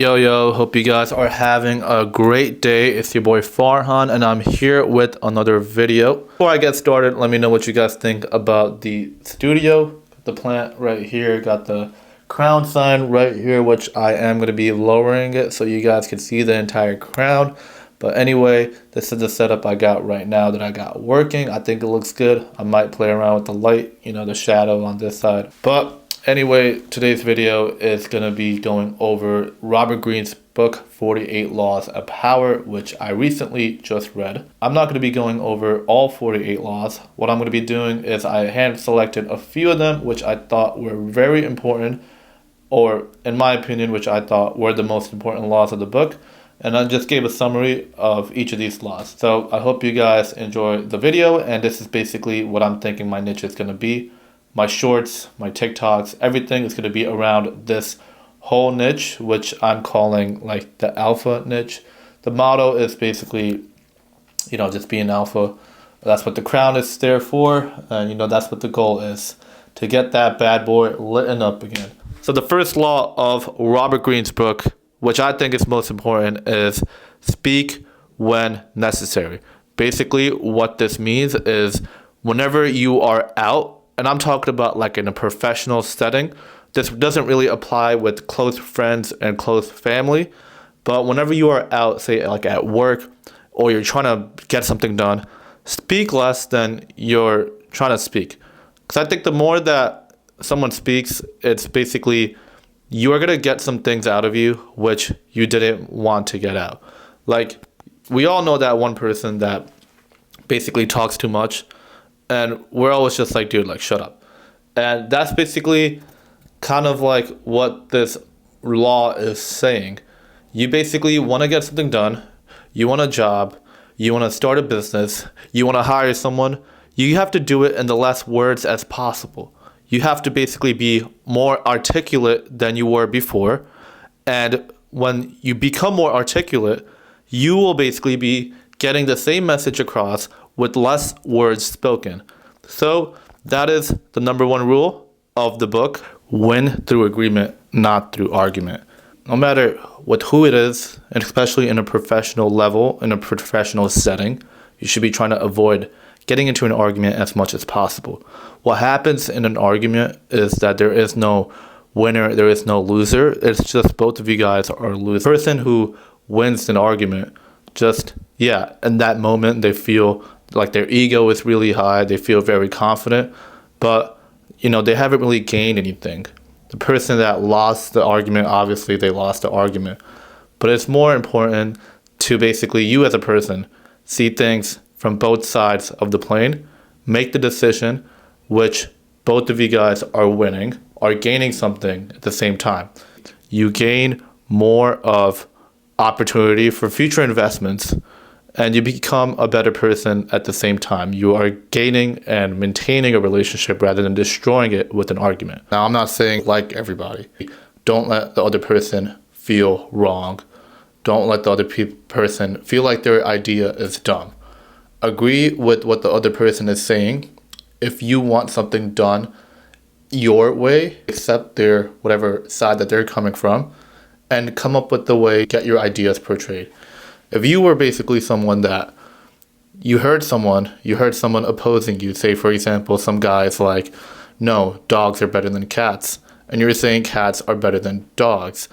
Yo, hope you guys are having a great day. It's your boy Farhan, and I'm here with another video. Before I get started, let me know what you guys think about the studio. Got the plant right here, got the crown sign right here, which I am going to be lowering it so you guys can see the entire crown. But anyway, this is the setup I got right now that I got working. I think it looks good. I might play around with the light, the shadow on this side. But anyway, today's video is going to be going over Robert Greene's book, 48 Laws of Power, which I recently just read. I'm not going to be going over all 48 laws. What I'm going to be doing is I hand selected a few of them, which I thought were very important, or in my opinion, which I thought were the most important laws of the book. And I just gave a summary of each of these laws. So I hope you guys enjoy the video, and this is basically what I'm thinking my niche is going to be. My shorts, my TikToks, everything is going to be around this whole niche, which I'm calling like the alpha niche. The motto is basically, just being alpha. That's what the crown is there for. And, that's what the goal is, to get that bad boy lit up again. So the first law of Robert Greene's book, which I think is most important, is speak when necessary. Basically, what this means is whenever you are out, and I'm talking about like in a professional setting, this doesn't really apply with close friends and close family, but whenever you are out, say like at work, or you're trying to get something done, speak less than you're trying to speak. Because I think the more that someone speaks, it's basically you are going to get some things out of you which you didn't want to get out. Like, we all know that one person that basically talks too much, and we're always just like, dude, like, shut up. And that's basically kind of like what this law is saying. You basically want to get something done, you want a job, you want to start a business, you want to hire someone, you have to do it in the less words as possible. You have to basically be more articulate than you were before. And when you become more articulate, you will basically be getting the same message across with less words spoken. So that is the number one rule of the book. Win through agreement, not through argument. No matter with who it is, and especially in a professional level, in a professional setting, you should be trying to avoid getting into an argument as much as possible. What happens in an argument is that there is no winner, there is no loser. It's just both of you guys are losers. The person who wins an argument, in that moment, they feel like their ego is really high. They feel very confident, but, they haven't really gained anything. The person that lost the argument, obviously they lost the argument. But it's more important to basically, you as a person, see things from both sides of the plane, make the decision which both of you guys are winning, are gaining something at the same time. You gain more of opportunity for future investments, and you become a better person at the same time. You are gaining and maintaining a relationship rather than destroying it with an argument. Now, I'm not saying like everybody. Don't let the other person feel wrong. Don't let the other person feel like their idea is dumb. Agree with what the other person is saying. If you want something done your way, accept their whatever side that they're coming from, and come up with the way to get your ideas portrayed. If you were basically someone that you heard someone opposing you, say for example, some guy's like, no, dogs are better than cats, and you're saying cats are better than dogs,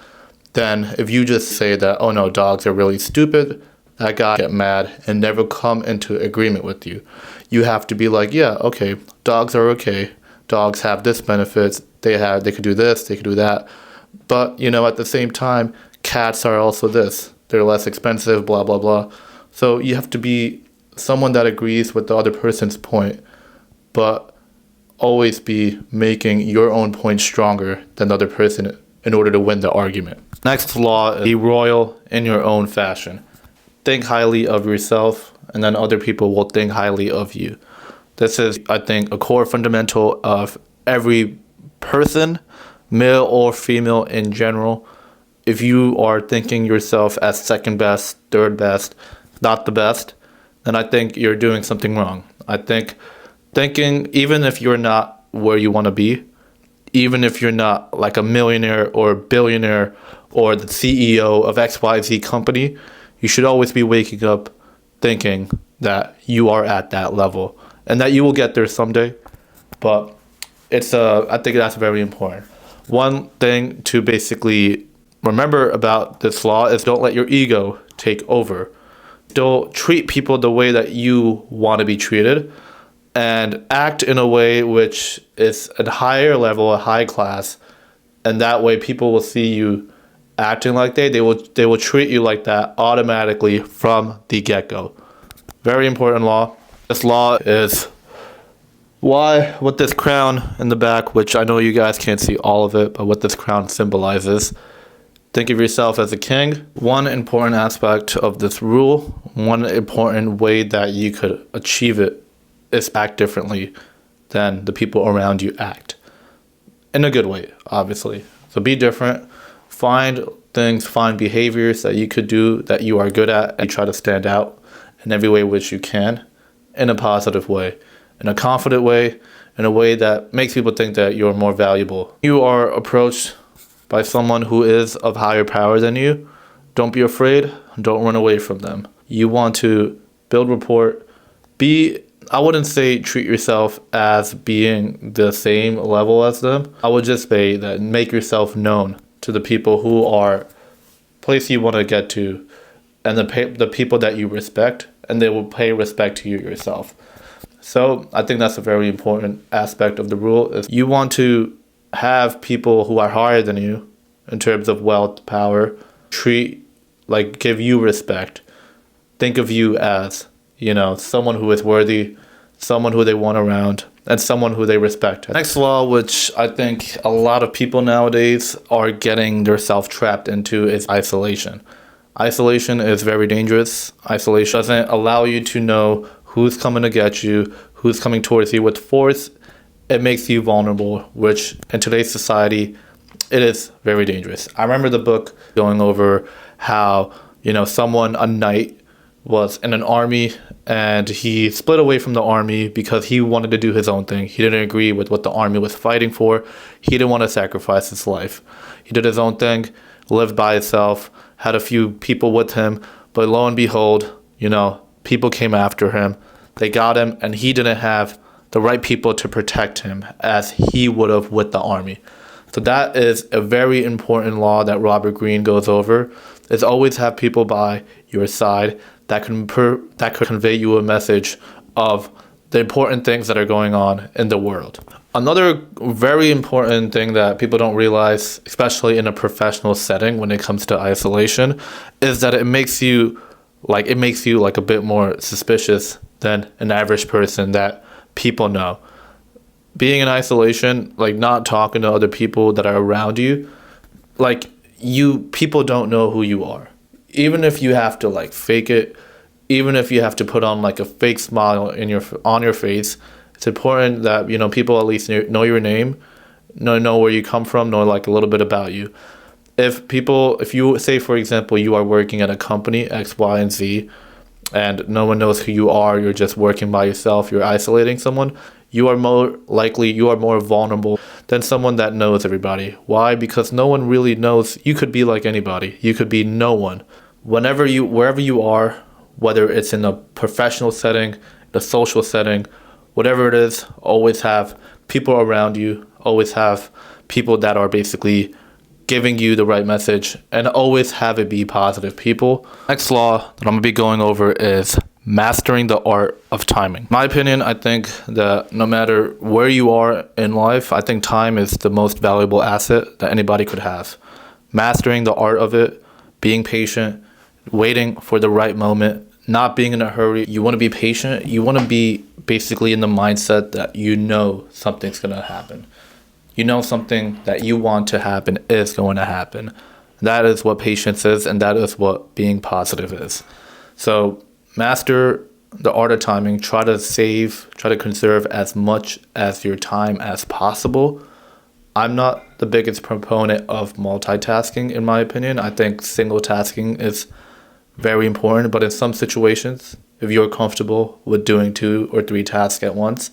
then if you just say that, oh no, dogs are really stupid, that guy get mad and never come into agreement with you. You have to be like, yeah, okay, dogs are okay. Dogs have this benefits. They could do this, they could do that. But, at the same time, cats are also this. They're less expensive, blah, blah, blah. So you have to be someone that agrees with the other person's point, but always be making your own point stronger than the other person in order to win the argument. Next law is be royal in your own fashion. Think highly of yourself, and then other people will think highly of you. This is, I think, a core fundamental of every person, male or female in general. If you are thinking yourself as second best, third best, not the best, then I think you're doing something wrong. I think thinking, even if you're not where you want to be, even if you're not like a millionaire or a billionaire or the CEO of XYZ company, you should always be waking up thinking that you are at that level and that you will get there someday. But I think that's very important. One thing to basically remember about this law is don't let your ego take over. Don't treat people the way that you want to be treated, and act in a way which is a higher level, a high class, and that way people will see you acting like they will treat you like that automatically from the get-go. Very important law. This law is why with this crown in the back, which I know you guys can't see all of it, but what this crown symbolizes. Think of yourself as a king. One important aspect of this rule, one important way that you could achieve it is act differently than the people around you act. In a good way, obviously. So be different. Find things, find behaviors that you could do that you are good at, and you try to stand out in every way which you can, in a positive way, in a confident way, in a way that makes people think that you're more valuable. You are approached by someone who is of higher power than you. Don't be afraid. Don't run away from them. You want to build rapport. I wouldn't say treat yourself as being the same level as them. I would just say that make yourself known to the people who are place you want to get to, and the people that you respect, and they will pay respect to you yourself. So I think that's a very important aspect of the rule. Is you want to have people who are higher than you in terms of wealth, power, give you respect. Think of you as, someone who is worthy, someone who they want around, and someone who they respect. Next law, which I think a lot of people nowadays are getting themselves trapped into, is isolation. Isolation is very dangerous. Isolation doesn't allow you to know who's coming to get you, who's coming towards you with force. It makes you vulnerable, which in today's society, it is very dangerous. I remember the book going over how, a knight was in an army and he split away from the army because he wanted to do his own thing. He didn't agree with what the army was fighting for. He didn't want to sacrifice his life. He did his own thing, lived by himself, had a few people with him, but lo and behold, people came after him. They got him, and he didn't have the right people to protect him as he would have with the army. So that is a very important law that Robert Greene goes over, is always have people by your side that could convey you a message of the important things that are going on in the world. Another very important thing that people don't realize, especially in a professional setting when it comes to isolation, is that it makes you like a bit more suspicious than an average person that people know. Being in isolation, not talking to other people that are around you, people don't know who you are. Even if you have to fake it, even if you have to put on a fake smile on your face, it's important that people at least know your name, know where you come from, know a little bit about you. If you say, for example, you are working at a company X, Y, and Z, and no one knows who you are, you're just working by yourself, you're isolating someone, you are more vulnerable than someone that knows everybody. Why? Because no one really knows. You could be like anybody. You could be no one. Wherever you are, whether it's in a professional setting, a social setting, whatever it is, always have people around you, always have people that are basically giving you the right message, and always have it be positive people. Next law that I'm going to be going over is mastering the art of timing. In my opinion, I think that no matter where you are in life, I think time is the most valuable asset that anybody could have. Mastering the art of it, being patient, waiting for the right moment, not being in a hurry. You want to be patient. You want to be basically in the mindset that something's going to happen. Something that you want to happen is going to happen. That is what patience is, and that is what being positive is. So master the art of timing. Try to conserve as much as your time as possible. I'm not the biggest proponent of multitasking, in my opinion. I think single tasking is very important, but in some situations, if you're comfortable with doing 2 or 3 tasks at once,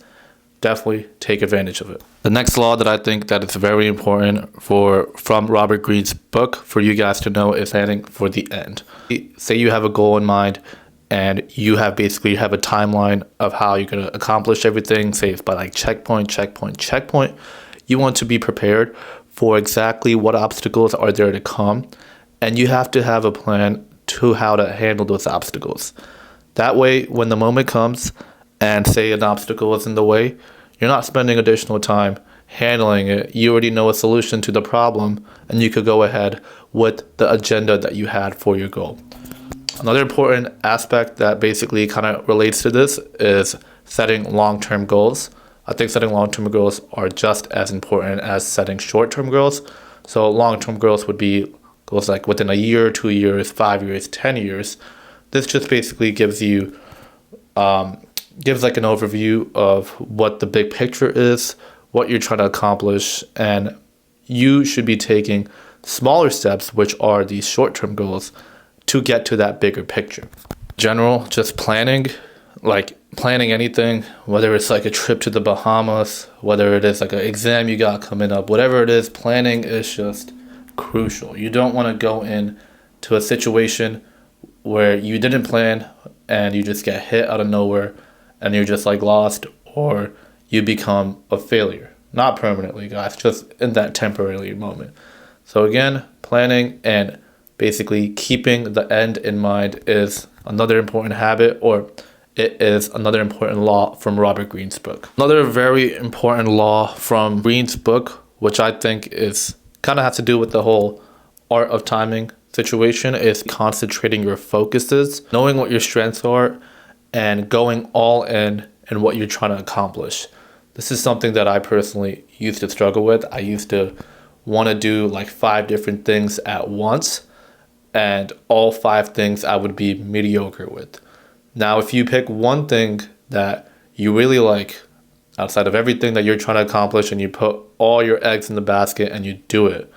definitely take advantage of it. The next law that I think that is very important from Robert Greene's book for you guys to know is planning for the end. Say you have a goal in mind and you have a timeline of how you're going to accomplish everything. Say it's by like checkpoint, checkpoint, checkpoint. You want to be prepared for exactly what obstacles are there to come, and you have to have a plan to how to handle those obstacles. That way, when the moment comes and say an obstacle is in the way, you're not spending additional time handling it. You already know a solution to the problem, and you could go ahead with the agenda that you had for your goal. Another important aspect that basically kind of relates to this is setting long-term goals. I think setting long-term goals are just as important as setting short-term goals. So long-term goals would be goals like within a year, 2 years, 5 years, 10 years. This just basically gives you like an overview of what the big picture is, what you're trying to accomplish, and you should be taking smaller steps, which are these short-term goals, to get to that bigger picture. In general, just planning anything, whether it's like a trip to the Bahamas, whether it is like an exam you got coming up, whatever it is, planning is just crucial. You don't want to go into a situation where you didn't plan and you just get hit out of nowhere and you're just like lost, or you become a failure. Not permanently, guys, just in that temporary moment. So again, planning and basically keeping the end in mind is another important habit, or it is another important law from Robert Greene's book. Another very important law from Greene's book, which I think is kind of has to do with the whole art of timing situation, is concentrating your focuses, knowing what your strengths are, and going all in what you're trying to accomplish. This is something that I personally used to struggle with. I used to want to do like 5 different things at once, and all 5 things I would be mediocre with. Now, if you pick one thing that you really like outside of everything that you're trying to accomplish, and you put all your eggs in the basket and you do it,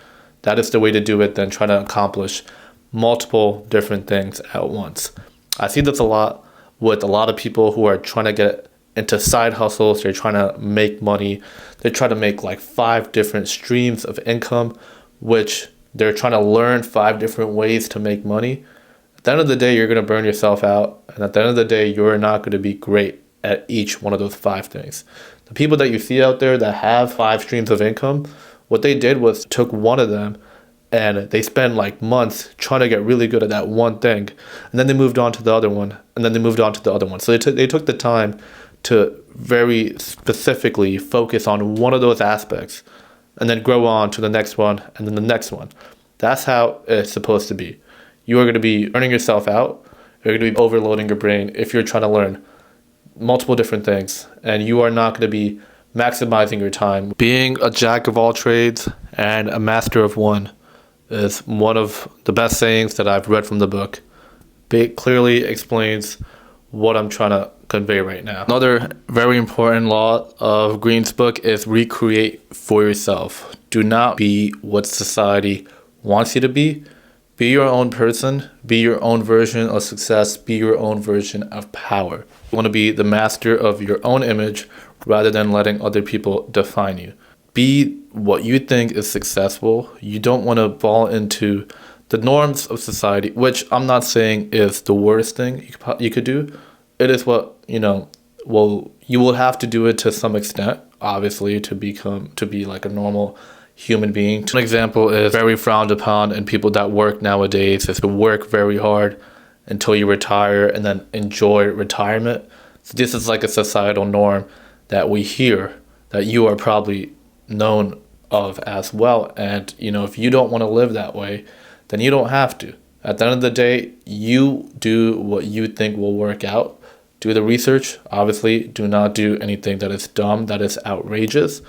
that is the way to do it than trying to accomplish multiple different things at once. I see this a lot with a lot of people who are trying to get into side hustles. They're trying to make money. They're trying to make like 5 different streams of income, which they're trying to learn 5 different ways to make money. At the end of the day, you're going to burn yourself out. And at the end of the day, you're not going to be great at each one of those 5 things. The people that you see out there that have 5 streams of income, what they did was took one of them and they spent like months trying to get really good at that one thing. And then they moved on to the other one. And then they moved on to the other one. So they took the time to very specifically focus on one of those aspects and then grow on to the next one and then the next one. That's how it's supposed to be. You are going to be burning yourself out. You're going to be overloading your brain if you're trying to learn multiple different things, and you are not going to be maximizing your time. Being a jack of all trades and a master of one is one of the best sayings that I've read from the book. It clearly explains what I'm trying to convey right now. Another very important law of Greene's book is recreate for yourself. Do not be what society wants you to be. Be your own person. Be your own version of success. Be your own version of power. You want to be the master of your own image rather than letting other people define you. Be what you think is successful. You don't want to fall into the norms of society, which I'm not saying is the worst thing you could do. It is what, well, you will have to do it to some extent, obviously, to be like a normal human being. An example is very frowned upon in people that work nowadays is to work very hard until you retire and then enjoy retirement. So this is like a societal norm that we hear that you are probably known of as well. And, if you don't want to live that way, then you don't have to. At the end of the day, you do what you think will work out. Do the research. Obviously, do not do anything that is dumb, that is outrageous.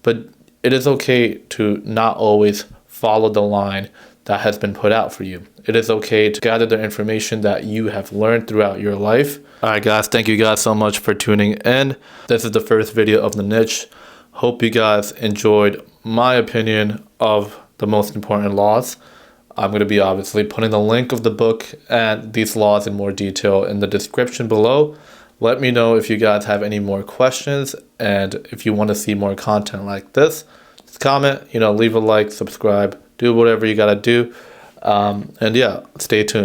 But it is okay to not always follow the line that has been put out for you. It is okay to gather the information that you have learned throughout your life. All right, guys, thank you guys so much for tuning in. This is the first video of the niche. Hope you guys enjoyed my opinion of the most important laws. I'm going to be obviously putting the link of the book and these laws in more detail in the description below. Let me know if you guys have any more questions, and if you want to see more content like this, just comment, leave a like, subscribe, do whatever you gotta do. And yeah, stay tuned.